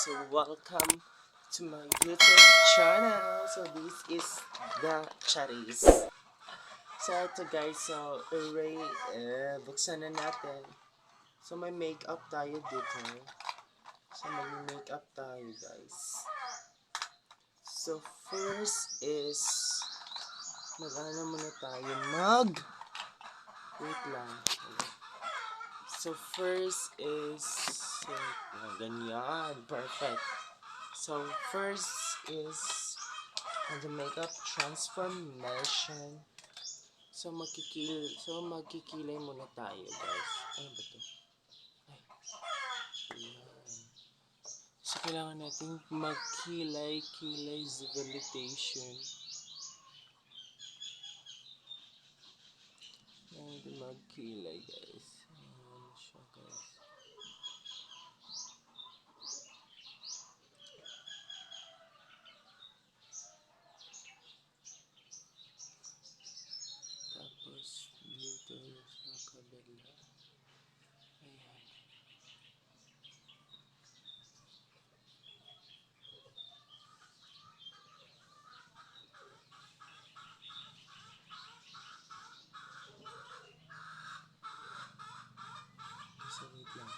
So welcome to my YouTube channel. So this is the Charis. So ito guys, so array, buksan na natin. So may makeup tayo dito. So mag-makeup tayo guys. So first is mag-ano muna tayo, wait lang. So first is ganyan, perfect. So first is the makeup transformation. So magkikilay muna tayo guys. Ano ba to? Ay, ayan. So kailangan natin magkilay exfoliation. Kailangan natin magkilay guys. Ayan siya guys. Tapos dito sa kabila. Ayan. So wait lang.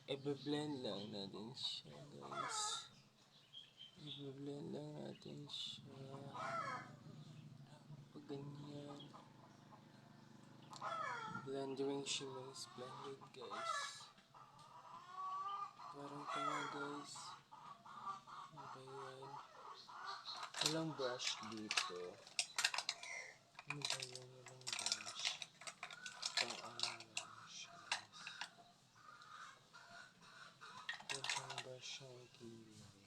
I-blend lang natin siya guys. I-blend lang natin siya. Pag ganyan. Blending shimmer is blended guys. Parang tanga guys. Ano ba yan? Walang brush dito. Ano ba yan? Walang brush. Pang ano lang siya guys. Pang brush ang kilay.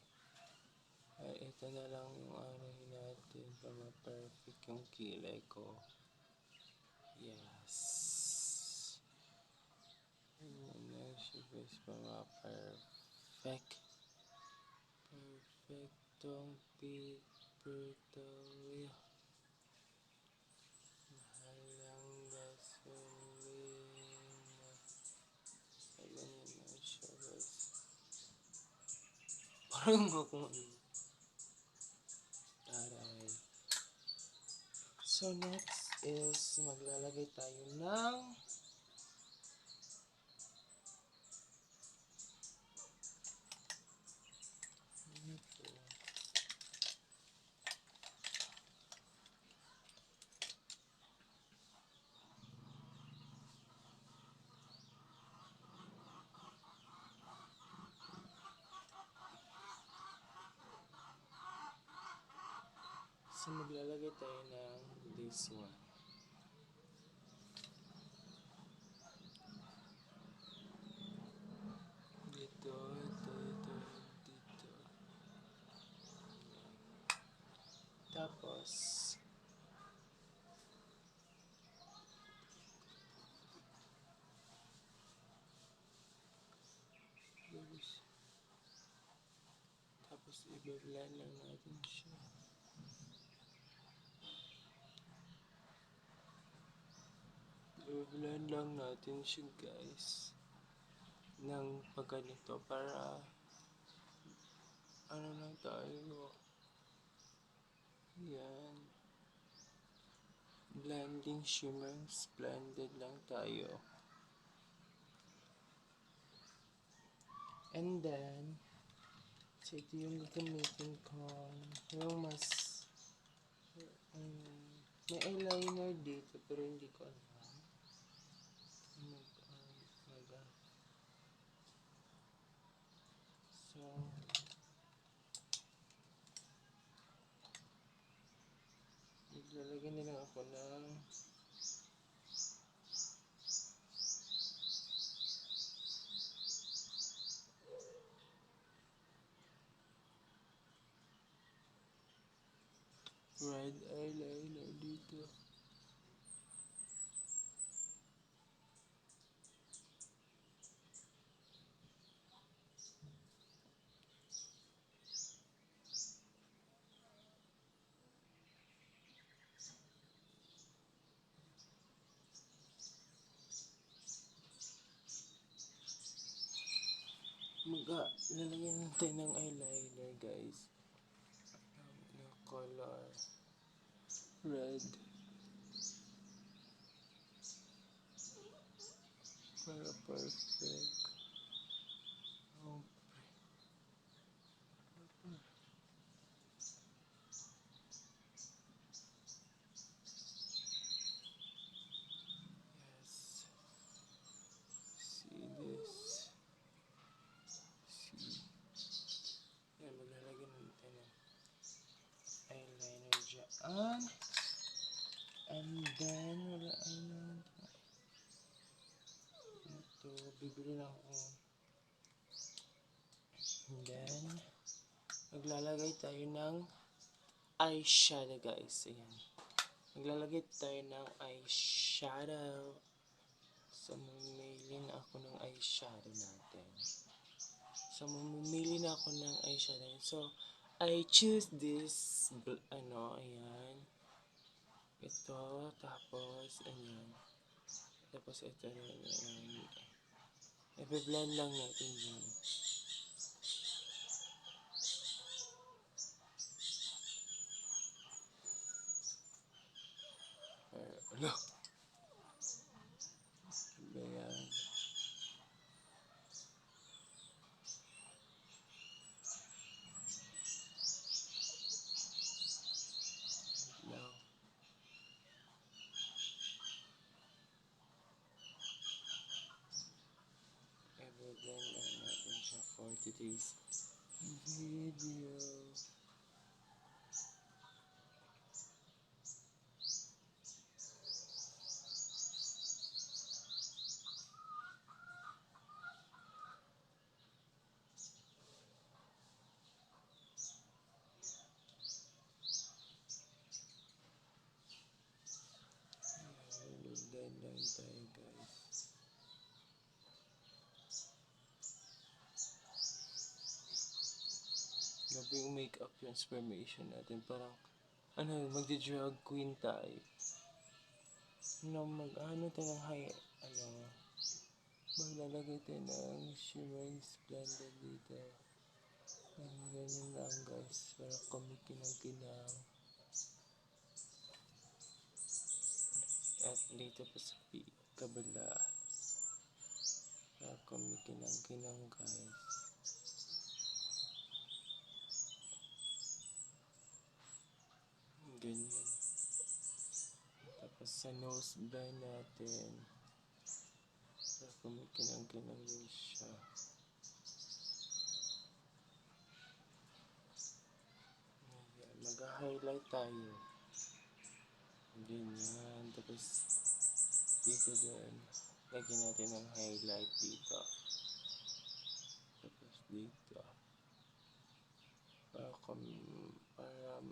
Ay, ito na lang yung arahin natin para ma-perfect yung kilay ko. Yes. Ayan na siya guys para ma-perfect. Perfectong paper mahal lang gasolina. Ayan na siya guys. Parang akong ano. Aray. So next is maglalagay tayo ng maglalagay tayo ng this one. Dito. Tapos i-blend lang natin siya. I-blend lang natin siya guys ng pagganito para ano lang tayo. Yan. Blending shimmers, blended lang tayo. And then so ito yung gagamitin ko. Yung mas may eyeliner dito pero hindi ko alam. So maglalagay na lang ako ng red eyeliner dito. Lalagyan natin ng eyeliner, guys. Ng color red. Para perfect. Oh, yes. See this. See. Yan, maglalagyan natin ng eyeliner dyan. And then, wala eyeliner. Ito, bibili lang ako. And then, maglalagay tayo ng eyeshadow, guys. Ayan. Maglalagay tayo ng eyeshadow. So, mamimili na ako ng eyeshadow natin. So, I choose this, ayan. Ito, tapos, ayan. Tapos, ito rin, ayan. I-blend lang natin yan. Ano? Ayan. Now, i-blend lang natin siya for today's video. Blend lang tayo, guys. Grabe yung makeup transformation natin. Parang, magdi-drag queen tayo. Mag-ano tayo ng maglalagay tayo ng shimmering splendor dito. Ganyan lang, guys. Para kumikinang-kinang. At dito pa sa kabila. Para kumikinang-kinang, guys. Ganyan. Tapos sa nose blind natin. Para kumikinang-kinang din siya. Mag-highlight tayo. Ganyan. Tapos, dito din. Lagyan natin ng highlight dito. Tapos dito. Para yan.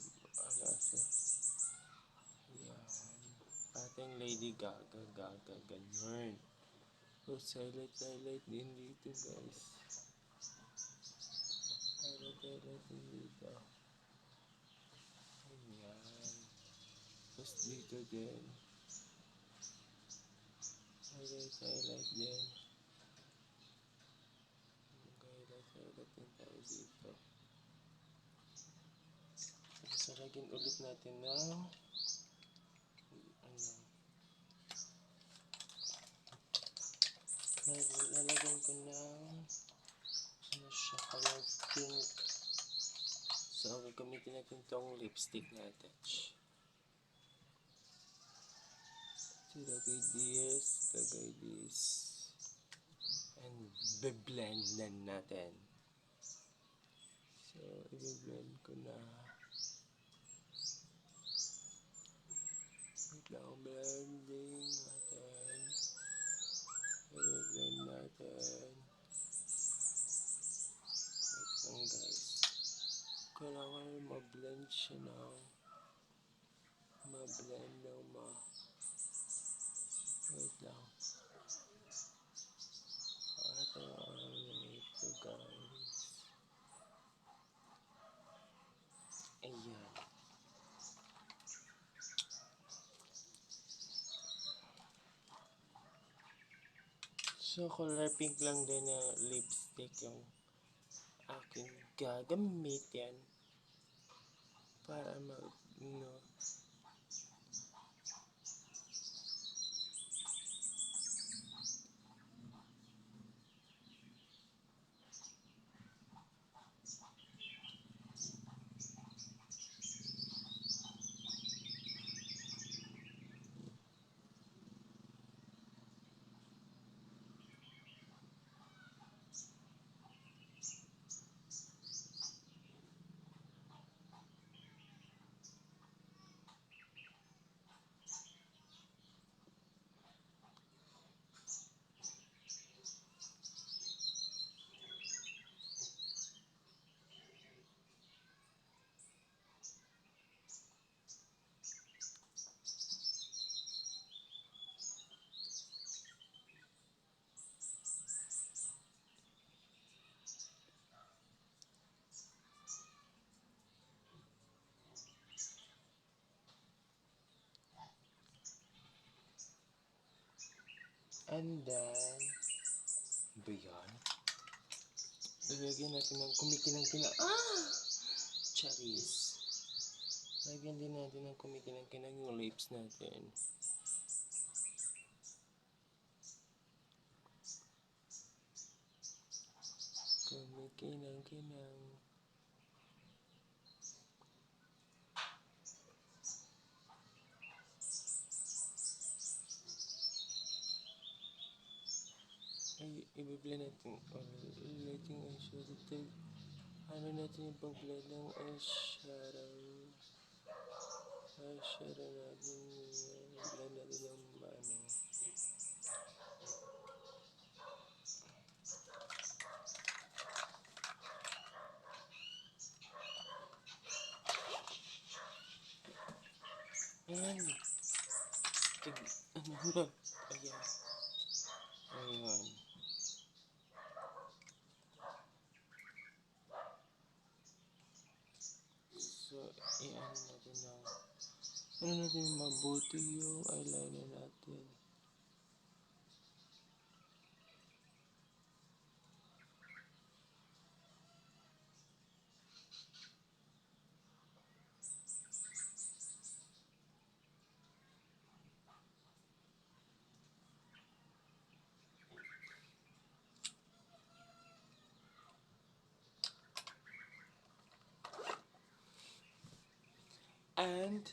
Ating Lady Gaga. Ganyan. Tapos, highlight din dito, guys. Highlight din dito. Ayan. Tapos dito din. Highlight din. Highlight din tayo dito. Tapos lagyan ulit natin ng lalagyan ko ng color pink. So, gagamitin natin tong lipstick natin. Lagay this. And be-blend natin. So, i-blend ko na. Wait lang, blending natin. I-blend natin. Wait lang, guys. Kailangan ma-blend siya ng wait lang. Ito, guys. Ayan. So, color pink lang din na lipstick yung aking gagamitin para and then ba yan? Lagyan natin ng kumikinang-kinang charis. Lagyan din natin ng kumikinang-kinang yung lips natin. Kumikinang-kinang. Ay, i-blend natin. Letting eyeshadow. Ano natin yung pag-blend ng eyeshadow. Eyeshadow natin. Blend natin yung Ayan. Ayan. Ayan. So, ano natin mabuti yung eyeliner natin. And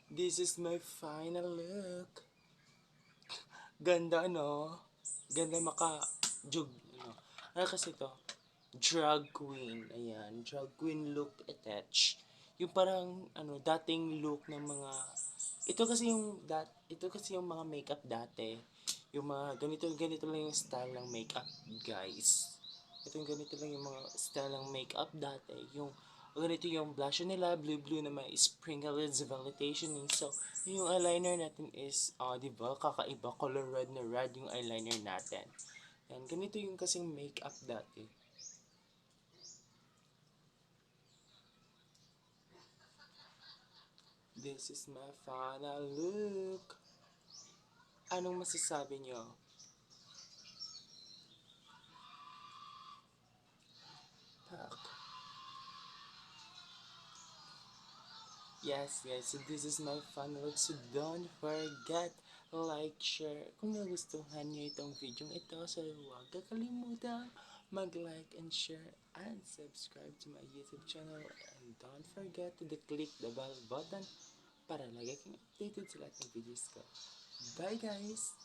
this is my final look. Ganda, no? Ganda maka-jug. Ano kasi to? Drag queen. Ayan. Drag queen look attached. Yung parang, dating look ng mga... Ito kasi yung mga makeup dati. Yung mga ganito lang yung style ng makeup, guys. Ito yung ganito lang yung mga style ng makeup dati. Yung ganito yung blush nila, blue na may sprinkle vegetation. So, yung eyeliner natin is, diba, kakaiba, color red na red yung eyeliner natin. Yan, ganito yung kasing makeup dati. This is my final look. Anong masasabi nyo? Yes, guys, so this is my final look. So don't forget, like, share. Kung nagustuhan nyo itong video ito, so huwag kakalimutan mag-like and share and subscribe to my YouTube channel. And don't forget to click the bell button para lagi kang updated sa lahat ng videos ko. Bye, guys!